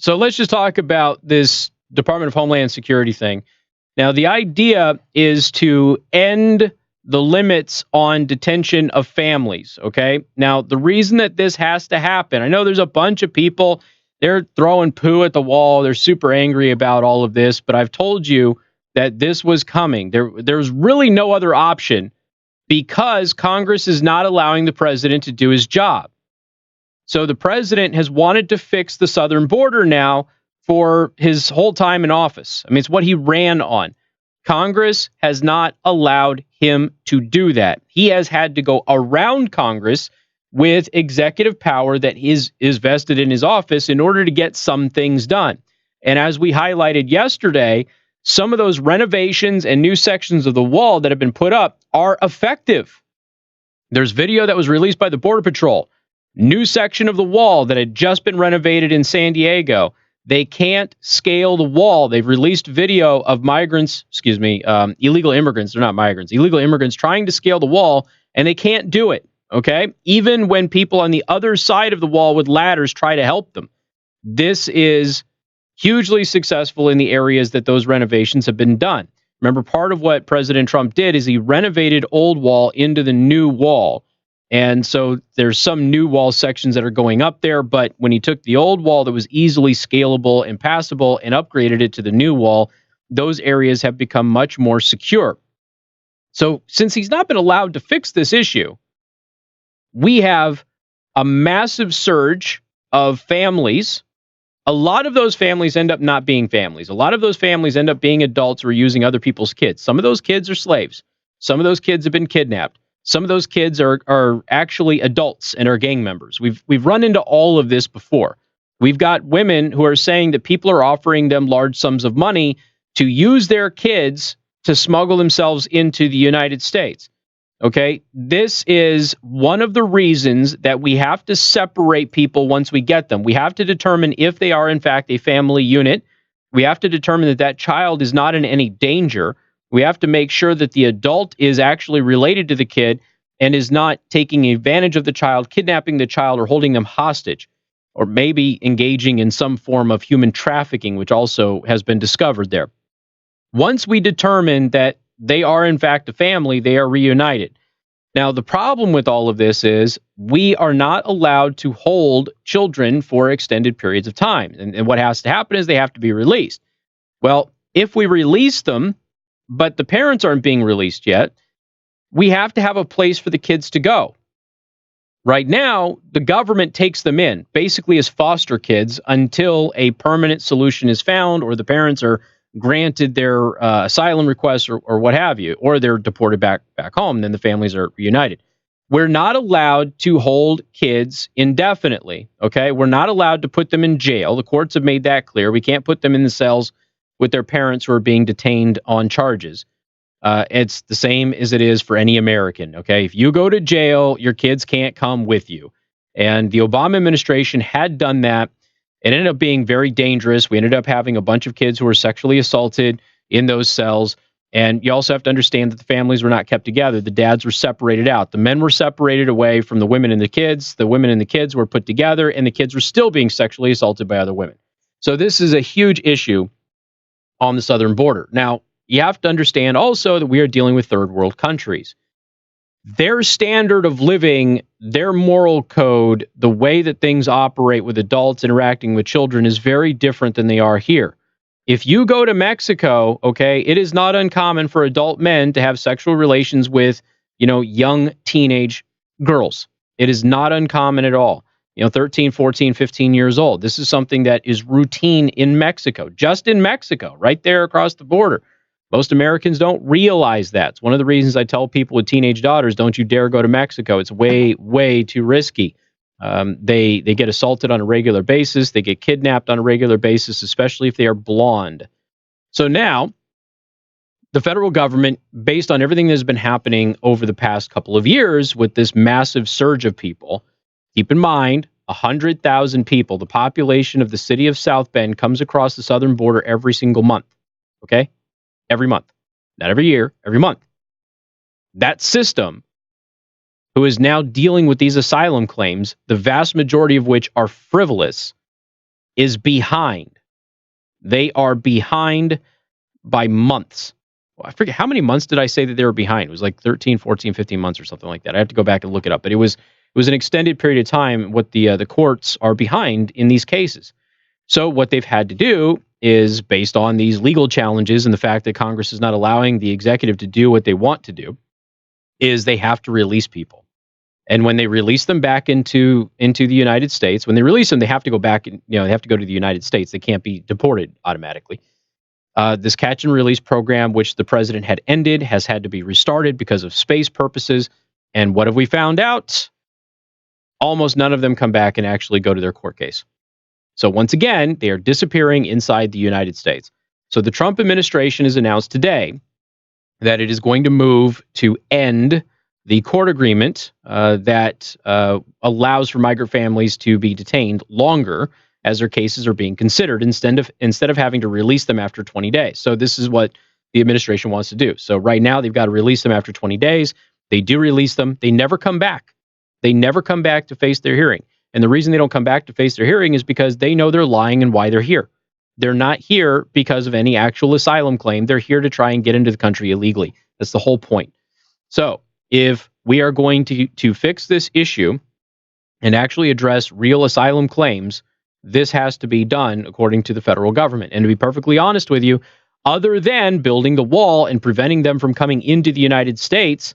So let's just talk about this Department of Homeland Security thing. Now, the idea is to end the limits on detention of families, okay? Now, the reason that this has to happen, I know there's a bunch of people, they're throwing poo at the wall, they're super angry about all of this, but I've told you that this was coming. There's really no other option because Congress is not allowing the president to do his job. So the president has wanted to fix the southern border now for his whole time in office. I mean, it's what he ran on. Congress has not allowed him to do that. He has had to go around Congress with executive power that is vested in his office in order to get some things done. And as we highlighted yesterday, some of those renovations and new sections of the wall that have been put up are effective. There's video that was released by the Border Patrol. New section of the wall that had just been renovated in San Diego. They can't scale the wall. They've released video of illegal immigrants. They're not migrants. Illegal immigrants trying to scale the wall, and they can't do it, okay? Even when people on the other side of the wall with ladders try to help them. This is hugely successful in the areas that those renovations have been done. Remember, part of what President Trump did is he renovated old wall into the new wall. And so there's some new wall sections that are going up there, but when he took the old wall that was easily scalable and passable and upgraded it to the new wall, those areas have become much more secure. So since he's not been allowed to fix this issue, we have a massive surge of families. A lot of those families end up not being families. A lot of those families end up being adults who are using other people's kids. Some of those kids are slaves. Some of those kids have been kidnapped. Some of those kids are actually adults and are gang members. We've run into all of this before. We've got women who are saying that people are offering them large sums of money to use their kids to smuggle themselves into the United States. Okay, this is one of the reasons that we have to separate people once we get them. We have to determine if they are, in fact, a family unit. We have to determine that that child is not in any danger. We have to make sure that the adult is actually related to the kid and is not taking advantage of the child, kidnapping the child, or holding them hostage, or maybe engaging in some form of human trafficking, which also has been discovered there. Once we determine that they are, in fact, a family, they are reunited. Now, the problem with all of this is we are not allowed to hold children for extended periods of time. And what has to happen is they have to be released. Well, if we release them, but the parents aren't being released yet, we have to have a place for the kids to go. Right now, the government takes them in, basically as foster kids, until a permanent solution is found or the parents are granted their asylum requests or what have you, or they're deported back home, and then the families are reunited. We're not allowed to hold kids indefinitely, okay? We're not allowed to put them in jail. The courts have made that clear. We can't put them in the cells with their parents who are being detained on charges. It's the same as it is for any American, okay? If you go to jail, your kids can't come with you. And the Obama administration had done that. It ended up being very dangerous. We ended up having a bunch of kids who were sexually assaulted in those cells. And you also have to understand that the families were not kept together. The dads were separated out. The men were separated away from the women and the kids. The women and the kids were put together, and the kids were still being sexually assaulted by other women. So this is a huge issue on the southern border. Now, you have to understand also that we are dealing with third world countries. Their standard of living, their moral code, the way that things operate with adults interacting with children is very different than they are here. If you go to Mexico, okay, it is not uncommon for adult men to have sexual relations with, young teenage girls. It is not uncommon at all. 13, 14, 15 years old. This is something that is routine in Mexico, just in Mexico, right there across the border. Most Americans don't realize that. It's one of the reasons I tell people with teenage daughters, don't you dare go to Mexico. It's way, way too risky. They get assaulted on a regular basis. They get kidnapped on a regular basis, especially if they are blonde. So now, the federal government, based on everything that has been happening over the past couple of years with this massive surge of people, keep in mind, 100,000 people, the population of the city of South Bend, comes across the southern border every single month. Okay? Every month. Not every year, every month. That system, who is now dealing with these asylum claims, the vast majority of which are frivolous, is behind. They are behind by months. Well, I forget how many months did I say that they were behind. It was like 13, 14, 15 months or something like that. I have to go back and look it up, but it was an extended period of time what the courts are behind in these cases. So what they've had to do is, based on these legal challenges and the fact that Congress is not allowing the executive to do what they want to do, is they have to release people. And when they release them back into the United States, when they release them, they have to go back and, they have to go to the United States. They can't be deported automatically. This catch and release program, which the president had ended, has had to be restarted because of space purposes. And what have we found out? Almost none of them come back and actually go to their court case. So once again, they are disappearing inside the United States. So the Trump administration has announced today that it is going to move to end the court agreement that allows for migrant families to be detained longer as their cases are being considered instead of having to release them after 20 days. So this is what the administration wants to do. So right now they've got to release them after 20 days. They do release them. They never come back. They never come back to face their hearing. And the reason they don't come back to face their hearing is because they know they're lying and why they're here. They're not here because of any actual asylum claim. They're here to try and get into the country illegally. That's the whole point. So if we are going to fix this issue and actually address real asylum claims, this has to be done according to the federal government. And to be perfectly honest with you, other than building the wall and preventing them from coming into the United States,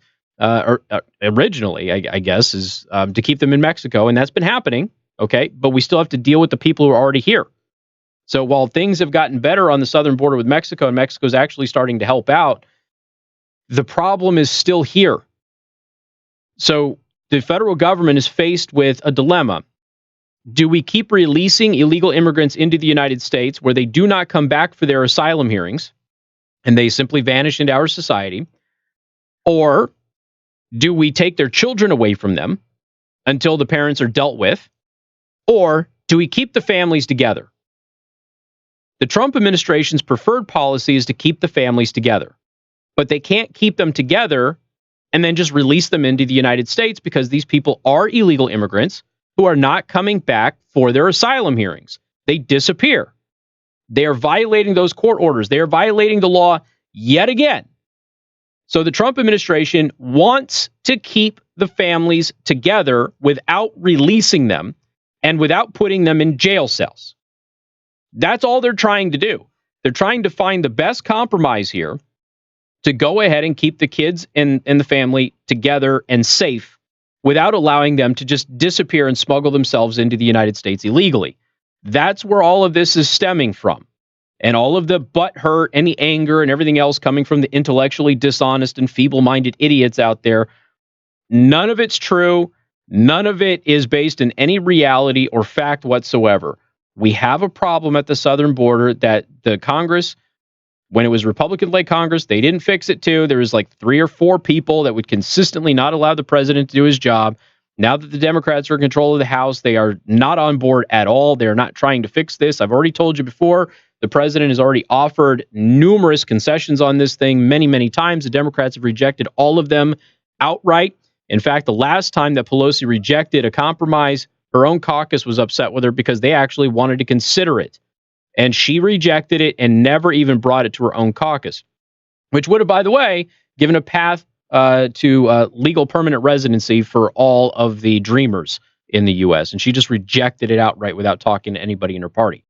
originally, I guess, is to keep them in Mexico. And that's been happening. Okay. But we still have to deal with the people who are already here. So while things have gotten better on the southern border with Mexico, and Mexico's actually starting to help out, the problem is still here. So the federal government is faced with a dilemma. Do we keep releasing illegal immigrants into the United States where they do not come back for their asylum hearings and they simply vanish into our society? Or do we take their children away from them until the parents are dealt with? Or do we keep the families together? The Trump administration's preferred policy is to keep the families together, but they can't keep them together and then just release them into the United States because these people are illegal immigrants who are not coming back for their asylum hearings. They disappear. They are violating those court orders. They are violating the law yet again. So the Trump administration wants to keep the families together without releasing them and without putting them in jail cells. That's all they're trying to do. They're trying to find the best compromise here to go ahead and keep the kids and the family together and safe without allowing them to just disappear and smuggle themselves into the United States illegally. That's where all of this is stemming from. And all of the butthurt and the anger and everything else coming from the intellectually dishonest and feeble-minded idiots out there, none of it's true. None of it is based in any reality or fact whatsoever. We have a problem at the southern border that the Congress, when it was Republican-led Congress, they didn't fix it too. There was like 3 or 4 people that would consistently not allow the president to do his job. Now that the Democrats are in control of the House, they are not on board at all. They're not trying to fix this. I've already told you before, the president has already offered numerous concessions on this thing many, many times. The Democrats have rejected all of them outright. In fact, the last time that Pelosi rejected a compromise, her own caucus was upset with her because they actually wanted to consider it. And she rejected it and never even brought it to her own caucus, which would have, by the way, given a path to legal permanent residency for all of the dreamers in the U.S. And she just rejected it outright without talking to anybody in her party.